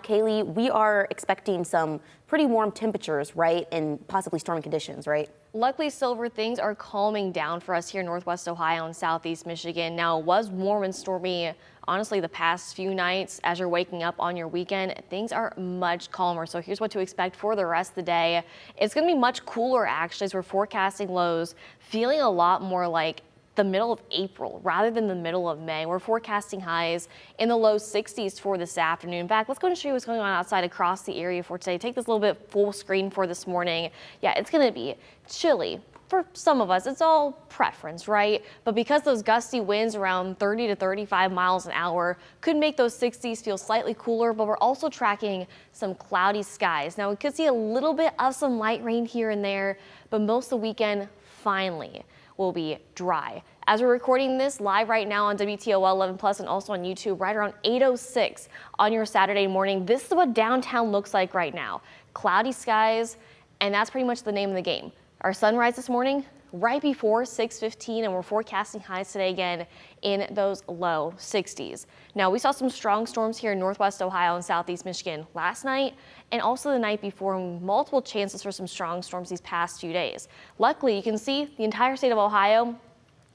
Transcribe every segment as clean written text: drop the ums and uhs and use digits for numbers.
Kaylee, we are expecting some pretty warm temperatures, right, and possibly stormy conditions, right? Luckily, Silver, things are calming down for us here in Northwest Ohio and Southeast Michigan. Now, it was warm and stormy, honestly, the past few nights. As you're waking up on your weekend, things are much calmer. So here's what to expect for the rest of the day. It's going to be much cooler, actually, as we're forecasting lows, feeling a lot more like the middle of April rather than the middle of May. We're forecasting highs in the low 60s for this afternoon. In fact, let's go and show you what's going on outside across the area for today. Take this a little bit full screen for this morning. Yeah, it's going to be chilly. For some of us, it's all preference, right? But because those gusty winds around 30 to 35 miles an hour could make those 60s feel slightly cooler, but we're also tracking some cloudy skies. Now, we could see a little bit of some light rain here and there, but most of the weekend finally will be dry. As we're recording this live right now on WTOL 11 Plus and also on YouTube right around 8:06 on your Saturday morning, this is what downtown looks like right now. Cloudy skies, and that's pretty much the name of the game. Our sunrise this morning right before 6:15, and we're forecasting highs today again in those low 60s. Now, we saw some strong storms here in Northwest Ohio and Southeast Michigan last night and also the night before, multiple chances for some strong storms these past few days. Luckily, you can see the entire state of Ohio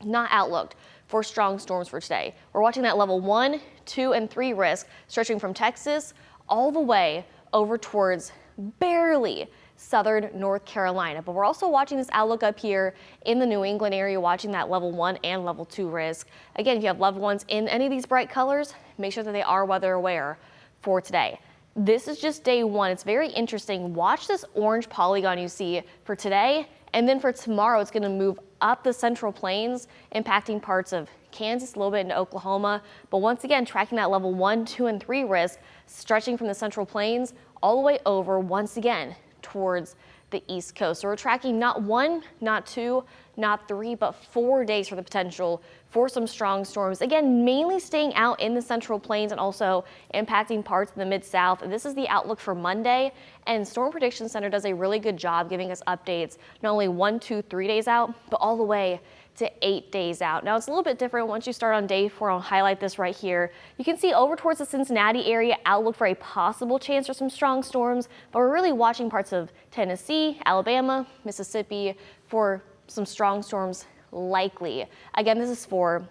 not outlooked for strong storms for today. We're watching that level 1, 2, and 3 risk stretching from Texas all the way over towards barely southern North Carolina. But we're also watching this outlook up here in the New England area, watching that level 1 and level 2 risk. Again, if you have loved ones in any of these bright colors, make sure that they are weather aware for today. This is just day one. It's very interesting. Watch this orange polygon you see for today, and then for tomorrow, it's going to move up the Central Plains, impacting parts of Kansas, a little bit into Oklahoma. But once again, tracking that level 1, 2, and 3 risk, stretching from the Central Plains all the way over once again towards the East Coast. So we're tracking not 1, not 2, not 3, but 4 days for the potential for some strong storms. Again, mainly staying out in the Central Plains and also impacting parts of the Mid-South. This is the outlook for Monday, and Storm Prediction Center does a really good job giving us updates not only 1, 2, 3 days out, but all the way to 8 days out. Now, it's a little bit different once you start on day 4. I'll highlight this right here. You can see over towards the Cincinnati area, outlook for a possible chance for some strong storms, but we're really watching parts of Tennessee, Alabama, Mississippi for some strong storms likely. Again, this is for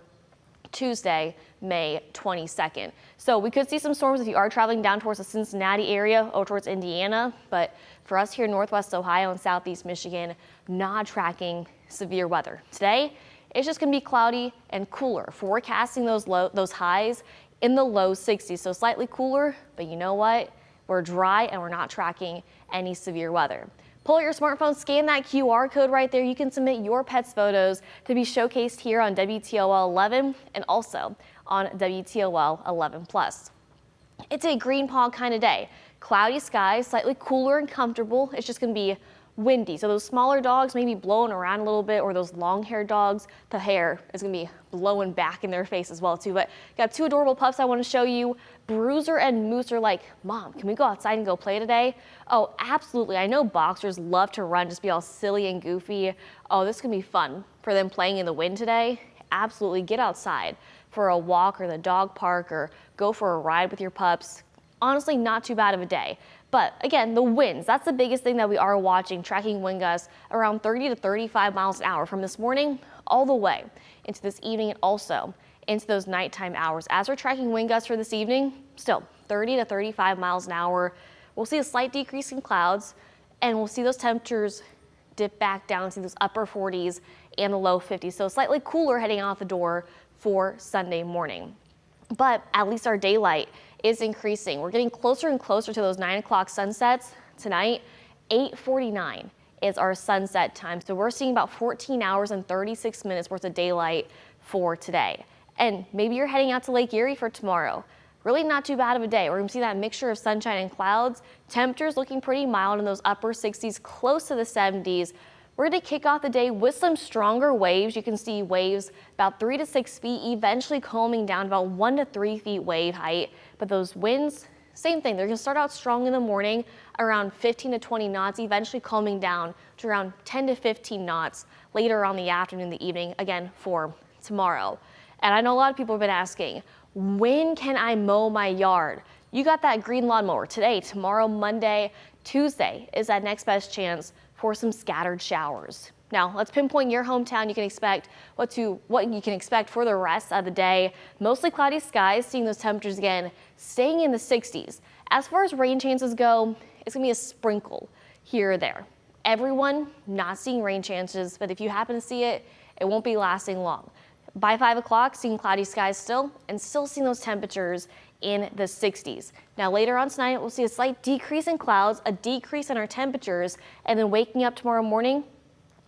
Tuesday, May 22nd. So we could see some storms if you are traveling down towards the Cincinnati area or towards Indiana, but for us here in Northwest Ohio and Southeast Michigan, not tracking severe weather. Today, it's just going to be cloudy and cooler, forecasting those highs in the low 60s, so slightly cooler, but you know what? We're dry and we're not tracking any severe weather. Pull out your smartphone, scan that QR code right there. You can submit your pet's photos to be showcased here on WTOL 11 and also on WTOL 11 Plus. It's a green paw kind of day. Cloudy skies, slightly cooler and comfortable. It's just going to be windy. So those smaller dogs may be blowing around a little bit, or those long-haired dogs, the hair is going to be blowing back in their face as well too. But got 2 adorable pups I want to show you. Bruiser and Moose are like, Mom, can we go outside and go play today? Oh, absolutely. I know boxers love to run, just be all silly and goofy. Oh, this can be fun for them playing in the wind today. Absolutely. Get outside for a walk or the dog park, or go for a ride with your pups. Honestly, not too bad of a day. But again, the winds, that's the biggest thing that we are watching, tracking wind gusts around 30 to 35 miles an hour from this morning all the way into this evening and also into those nighttime hours. As we're tracking wind gusts for this evening, still 30 to 35 miles an hour. We'll see a slight decrease in clouds, and we'll see those temperatures dip back down to those upper 40s and the low 50s. So slightly cooler heading out the door for Sunday morning. But at least our daylight is increasing. We're getting closer and closer to those 9 o'clock sunsets tonight. 8:49 is our sunset time. So we're seeing about 14 hours and 36 minutes worth of daylight for today. And maybe you're heading out to Lake Erie for tomorrow. Really not too bad of a day. We're going to see that mixture of sunshine and clouds. Temperatures looking pretty mild in those upper 60s, close to the 70s. We're going to kick off the day with some stronger waves. You can see waves about 3 to 6 feet, eventually calming down about 1 to 3 feet wave height. But those winds, same thing. They're going to start out strong in the morning, around 15 to 20 knots, eventually calming down to around 10 to 15 knots later on the afternoon, the evening, again for tomorrow. And I know a lot of people have been asking, when can I mow my yard? you got that green lawnmower today, tomorrow, Monday, Tuesday is that next best chance for some scattered showers. Now, let's pinpoint your hometown. You can expect what you can expect for the rest of the day. Mostly cloudy skies, seeing those temperatures again staying in the 60s. As far as rain chances go, it's gonna be a sprinkle here or there. Everyone not seeing rain chances, but if you happen to see it, it won't be lasting long. By 5 o'clock, seeing cloudy skies still, and still seeing those temperatures in the 60s. Now later on tonight, we'll see a slight decrease in clouds, a decrease in our temperatures, and then waking up tomorrow morning,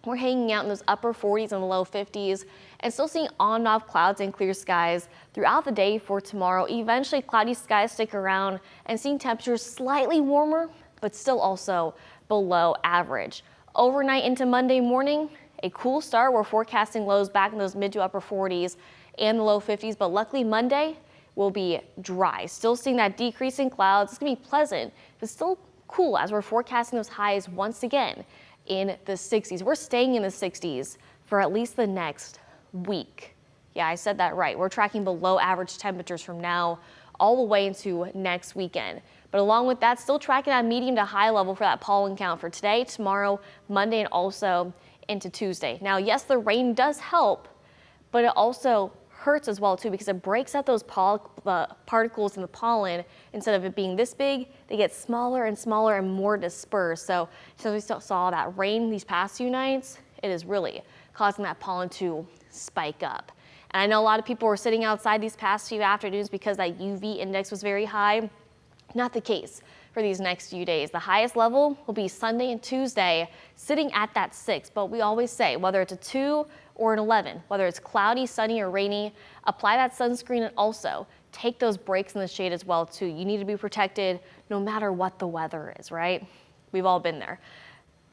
we're hanging out in those upper 40s and low 50s, and still seeing on and off clouds and clear skies throughout the day for tomorrow. Eventually, cloudy skies stick around and seeing temperatures slightly warmer, but still also below average. Overnight into Monday morning, a cool start. We're forecasting lows back in those mid to upper 40s and the low 50s, but luckily Monday will be dry. Still seeing that decrease in clouds. It's gonna be pleasant, but still cool as we're forecasting those highs once again in the 60s. We're staying in the 60s for at least the next week. Yeah, I said that right. We're tracking below average temperatures from now all the way into next weekend. But along with that, still tracking at medium to high level for that pollen count for today, tomorrow, Monday, and also into Tuesday. Now, yes, the rain does help, but it also hurts as well too because it breaks up those particles in the pollen. Instead of it being this big, they get smaller and smaller and more dispersed. So since we still saw that rain these past few nights, it is really causing that pollen to spike up. And I know a lot of people were sitting outside these past few afternoons because that UV index was very high. Not the case for these next few days. The highest level will be Sunday and Tuesday, sitting at that 6. But we always say, whether it's a 2 or an 11, whether it's cloudy, sunny, or rainy, apply that sunscreen and also take those breaks in the shade as well too. You need to be protected no matter what the weather is, right? We've all been there.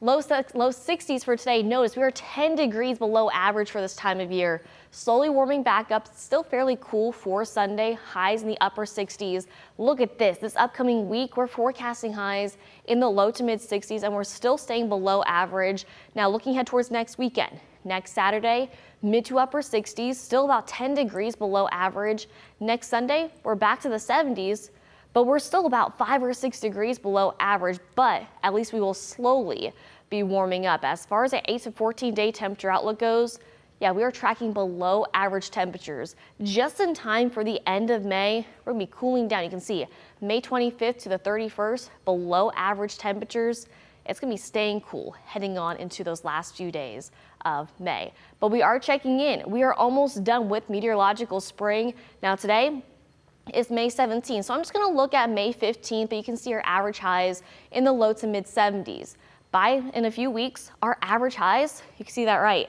Low 60s for today. Notice we are 10 degrees below average for this time of year. Slowly warming back up, still fairly cool for Sunday. Highs in the upper 60s. Look at this upcoming week, we're forecasting highs in the low to mid 60s and we're still staying below average. Now looking ahead towards next weekend. Next Saturday, mid to upper 60s, still about 10 degrees below average. Next Sunday, we're back to the 70s. But we're still about 5 or 6 degrees below average, but at least we will slowly be warming up. As far as the 8 to 14 day temperature outlook goes, yeah, we are tracking below average temperatures just in time for the end of May. We're gonna be cooling down. You can see May 25th to the 31st, below average temperatures. It's gonna be staying cool heading on into those last few days of May. But we are checking in. We are almost done with meteorological spring. Now today, it's May 17th, so I'm just going to look at May 15th, but you can see our average highs in the low to mid 70s. In a few weeks, our average highs, you can see that right,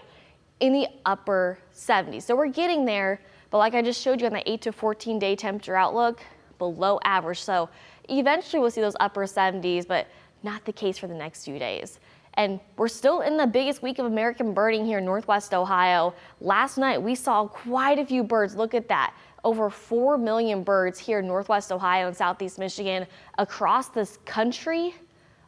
in the upper 70s. So we're getting there, but like I just showed you on the 8 to 14 day temperature outlook, below average. So eventually we'll see those upper 70s, but not the case for the next few days. And we're still in the biggest week of American birding here in Northwest Ohio. Last night we saw quite a few birds. Look at that. Over 4 million birds here in Northwest Ohio and Southeast Michigan. Across this country,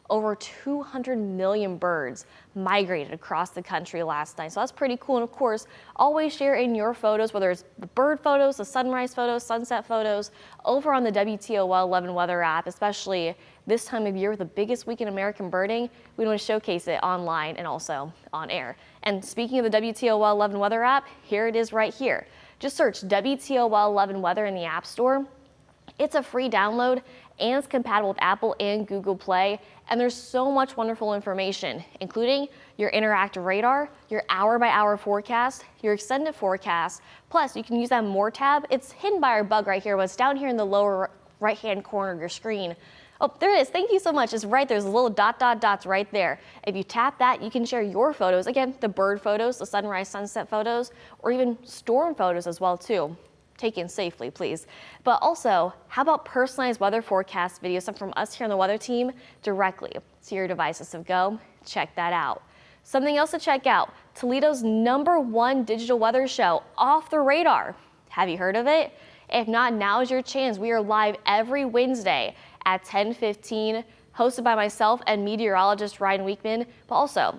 over 200 million birds migrated across the country last night. So that's pretty cool. And of course, always share in your photos, whether it's the bird photos, the sunrise photos, sunset photos, over on the WTOL 11 weather app, especially this time of year with the biggest week in American birding. We want to showcase it online and also on air. And speaking of the WTOL 11 weather app, here it is right here. Just search WTOL 11 weather in the App Store. It's a free download and it's compatible with Apple and Google Play. And there's so much wonderful information, including your interactive radar, your hour-by-hour forecast, your extended forecast. Plus, you can use that More tab. It's hidden by our bug right here, but it's down here in the lower right-hand corner of your screen. Oh, there it is. Thank you so much. It's right there. There's a little dots right there. If you tap that, you can share your photos. Again, the bird photos, the sunrise, sunset photos, or even storm photos as well, too. Taken safely, please. But also, how about personalized weather forecast videos sent from us here on the weather team directly to your devices? So go check that out. Something else to check out, Toledo's #1 digital weather show, Off the Radar. Have you heard of it? If not, now's your chance. We are live every Wednesday at 10:15, hosted by myself and meteorologist Ryan Weekman, but also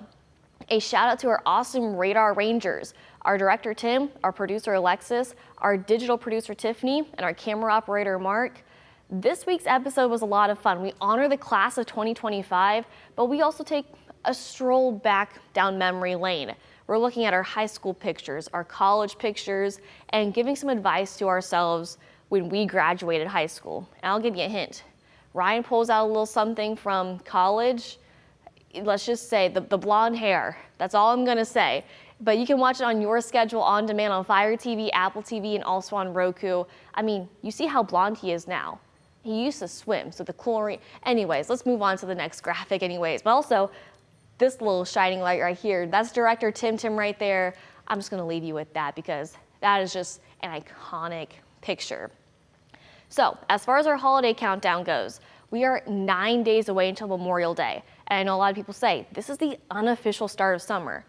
a shout out to our awesome radar rangers, our director Tim, our producer Alexis, our digital producer Tiffany, and our camera operator Mark. This week's episode was a lot of fun. We honor the class of 2025, but we also take a stroll back down memory lane. We're looking at our high school pictures, our college pictures, and giving some advice to ourselves when we graduated high school. And I'll give you a hint. Ryan pulls out a little something from college. Let's just say the blonde hair. That's all I'm gonna say. But you can watch it on your schedule on demand on Fire TV, Apple TV, and also on Roku. I mean, you see how blonde he is now. He used to swim, so the chlorine. Anyways, let's move on to the next graphic anyways. But also, this little shining light right here, that's director Tim right there. I'm just gonna leave you with that because that is just an iconic picture. So, as far as our holiday countdown goes, we are 9 days away until Memorial Day. And I know a lot of people say, this is the unofficial start of summer.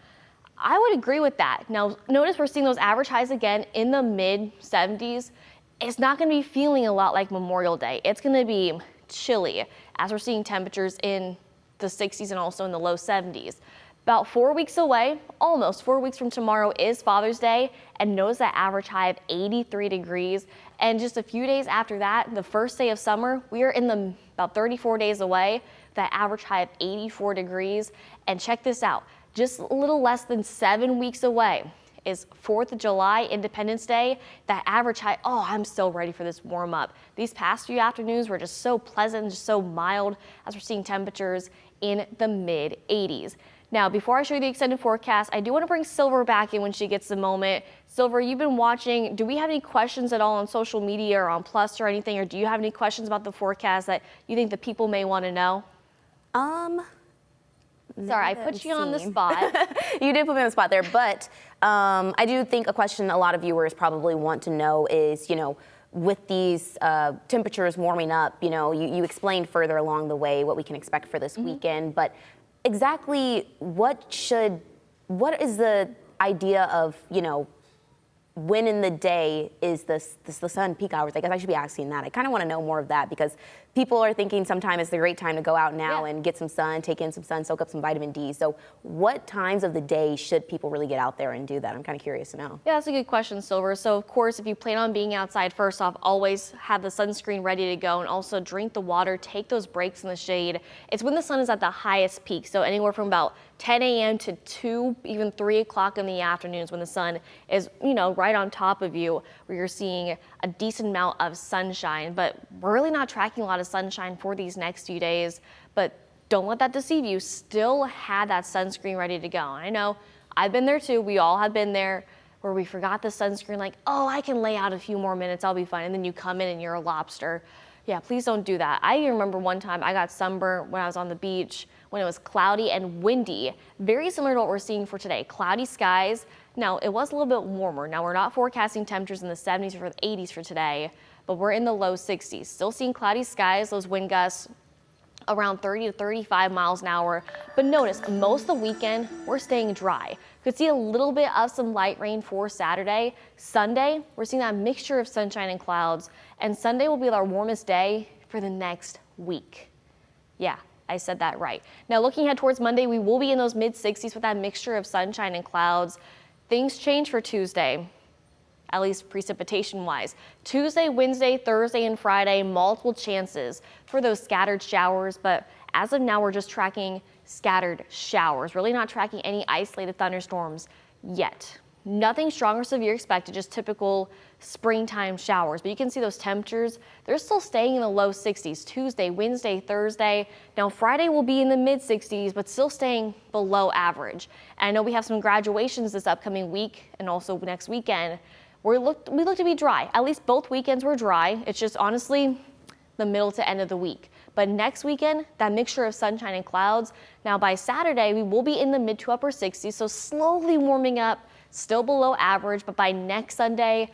I would agree with that. Now, notice we're seeing those average highs again in the mid 70s. It's not gonna be feeling a lot like Memorial Day. It's gonna be chilly as we're seeing temperatures in the 60s and also in the low 70s. About 4 weeks away, almost 4 weeks from tomorrow is Father's Day, and notice that average high of 83 degrees. And just a few days after that, the first day of summer, we are in the about 34 days away, that average high of 84 degrees. And check this out, just a little less than 7 weeks away is 4th of July, Independence Day, that average high, oh, I'm so ready for this warm up. These past few afternoons were just so pleasant, just so mild as we're seeing temperatures in the mid 80s. Now, before I show you the extended forecast, I do want to bring Silver back in when she gets the moment. Silver, you've been watching. Do we have any questions at all on social media or on Plus or anything? Or do you have any questions about the forecast that you think the people may want to know? Sorry, I put you on the spot. You did put me on the spot there, but I do think a question a lot of viewers probably want to know is, with these temperatures warming up, you explained further along the way what we can expect for this weekend, but exactly what is the idea of, when in the day is the sun peak hours? I guess I should be asking that. I kind of want to know more of that because people are thinking sometimes it's the great time to go out now and get some sun, take in some sun, soak up some vitamin D. So what times of the day should people really get out there and do that? I'm kind of curious to know. Yeah, that's a good question, Silver. So of course, if you plan on being outside, first off, always have the sunscreen ready to go and also drink the water, take those breaks in the shade. It's when the sun is at the highest peak. So anywhere from about 10 a.m. to 2, even 3 o'clock in the afternoons when the sun is, right on top of you, where you're seeing a decent amount of sunshine. But we're really not tracking a lot of sunshine for these next few days, but don't let that deceive you. Still have that sunscreen ready to go. I know I've been there too. We all have been there where we forgot the sunscreen, like, oh, I can lay out a few more minutes, I'll be fine. And then you come in and you're a lobster. Yeah, please don't do that. I remember one time I got sunburned when I was on the beach when it was cloudy and windy. Very similar to what we're seeing for today. Cloudy skies. Now, it was a little bit warmer. Now, we're not forecasting temperatures in the 70s or the 80s for today, but we're in the low 60s. Still seeing cloudy skies, those wind gusts around 30 to 35 miles an hour. But notice, most of the weekend, we're staying dry. Could see a little bit of some light rain for Saturday. Sunday, we're seeing that mixture of sunshine and clouds. And Sunday will be our warmest day for the next week. Yeah, I said that right. Now, looking ahead towards Monday, we will be in those mid 60s with that mixture of sunshine and clouds. Things change for Tuesday, at least precipitation-wise. Tuesday, Wednesday, Thursday, and Friday, multiple chances for those scattered showers, but as of now, we're just tracking scattered showers, really not tracking any isolated thunderstorms yet. Nothing strong or severe expected, just typical springtime showers. But you can see those temperatures, they're still staying in the low 60s. Tuesday, Wednesday, Thursday. Now Friday will be in the mid 60s, but still staying below average. And I know we have some graduations this upcoming week and also next weekend. We look to be dry. At least both weekends were dry. It's just honestly the middle to end of the week. But next weekend, that mixture of sunshine and clouds. Now by Saturday, we will be in the mid to upper 60s, so slowly warming up, still below average, but by next Sunday,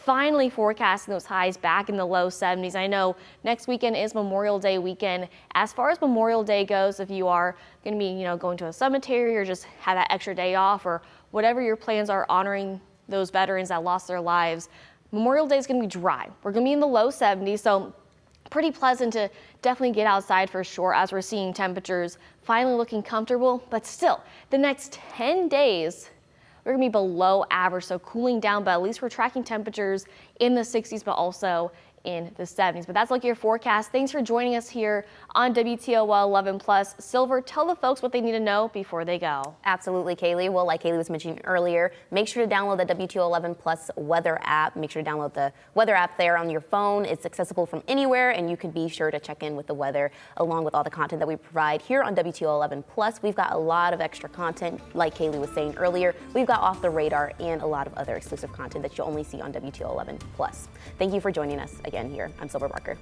finally forecasting those highs back in the low 70s. I know next weekend is Memorial Day weekend. As far as Memorial Day goes, if you are going to be, going to a cemetery or just have that extra day off or whatever your plans are honoring those veterans that lost their lives, Memorial Day is going to be dry. We're going to be in the low 70s, so pretty pleasant to definitely get outside for sure as we're seeing temperatures finally looking comfortable. But still, the next 10 days, we're gonna be below average, so cooling down, but at least we're tracking temperatures in the 60s, but also in the 70s. But that's like your forecast. Thanks for joining us here on WTOL 11 Plus. Silver, tell the folks what they need to know before they go. Absolutely, Kaylee. Well, like Kaylee was mentioning earlier, make sure to download the WTO 11 Plus weather app. Make sure to download the weather app there on your phone. It's accessible from anywhere, and you can be sure to check in with the weather along with all the content that we provide here on WTO 11 Plus. We've got a lot of extra content, like Kaylee was saying earlier. We've got Off the Radar and a lot of other exclusive content that you'll only see on WTO 11 Plus. Thank you for joining us again here. I'm Silver Barker.